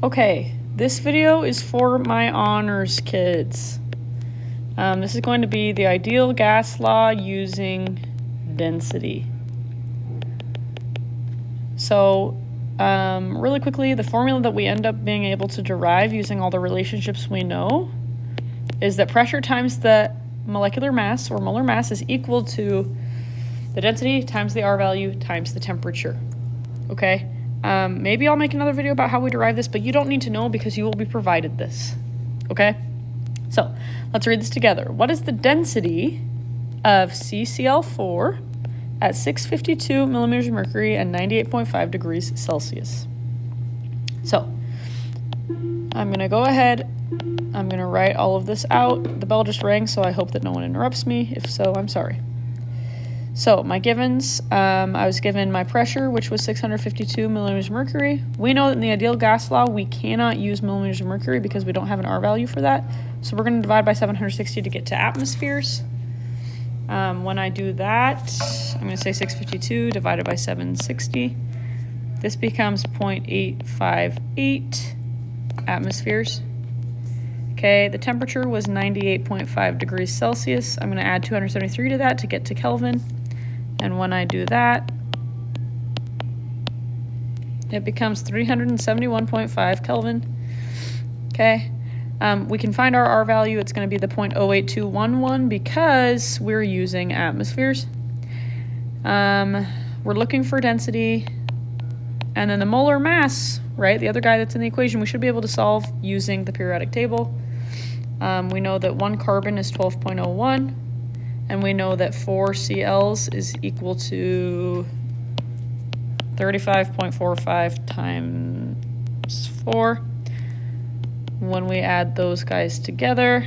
Okay, this video is for my honors kids. This is going to be the ideal gas law using density. So, really quickly, the formula that we end up being able to derive using all the relationships we know is that pressure times the molecular mass or molar mass is equal to the density times the R value times the temperature. Okay? Maybe I'll make another video about how we derive this, but you don't need to know because you will be provided this. Okay? So, let's read this together. What is the density of CCl4 at 652 millimeters of mercury and 98.5 degrees Celsius? So, I'm going to go ahead. I'm going to write all of this out. The bell just rang, so I hope that no one interrupts me. If so, I'm sorry. So, my givens, I was given my pressure, which was 652 millimeters of mercury. We know that in the ideal gas law, we cannot use millimeters of mercury because we don't have an R value for that. So, we're going to divide by 760 to get to atmospheres. When I do that, I'm going to say 652 divided by 760. This becomes 0.858 atmospheres. Okay, the temperature was 98.5 degrees Celsius. I'm going to add 273 to that to get to Kelvin. And when I do that, it becomes 371.5 Kelvin. Okay, we can find our R value. It's going to be the 0.08211 because we're using atmospheres. We're looking for density. And then the molar mass, right, the other guy that's in the equation, we should be able to solve using the periodic table. We know that 1 carbon is 12.01, and we know that 4 Cls is equal to 35.45 times 4. When we add those guys together,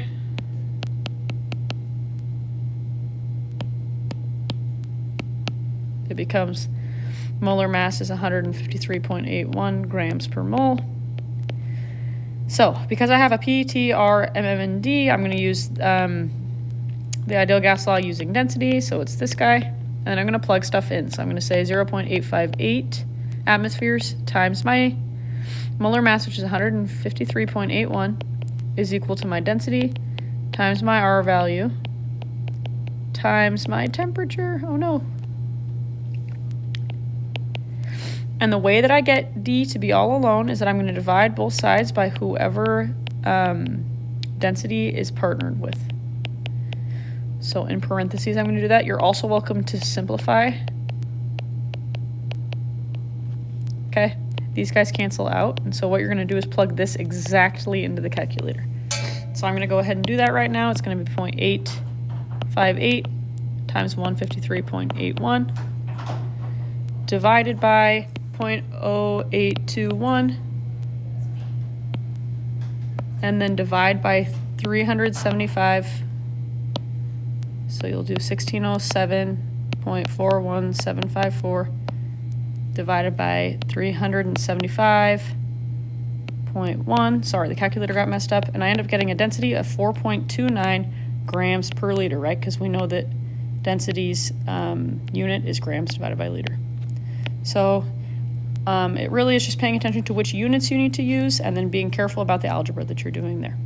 it becomes molar mass is 153.81 grams per mole. So, because I have a P, T, R, M, M, and D, I'm going to use the ideal gas law using density, so it's this guy. And then I'm going to plug stuff in. So I'm going to say 0.858 atmospheres times my molar mass, which is 153.81, is equal to my density times my R value times my temperature. Oh no. And the way that I get D to be all alone is that I'm going to divide both sides by whoever density is partnered with. So in parentheses, I'm going to do that. You're also welcome to simplify. Okay, these guys cancel out. And so what you're going to do is plug this exactly into the calculator. So I'm going to go ahead and do that right now. It's going to be 0.858 times 153.81 divided by 0.0821 and then divide by 375. So you'll do 1607.41754 divided by 375.1. Sorry, the calculator got messed up, and I end up getting a density of 4.29 grams per liter, right? Because we know that density's unit is grams divided by liter. So it really is just paying attention to which units you need to use and then being careful about the algebra that you're doing there.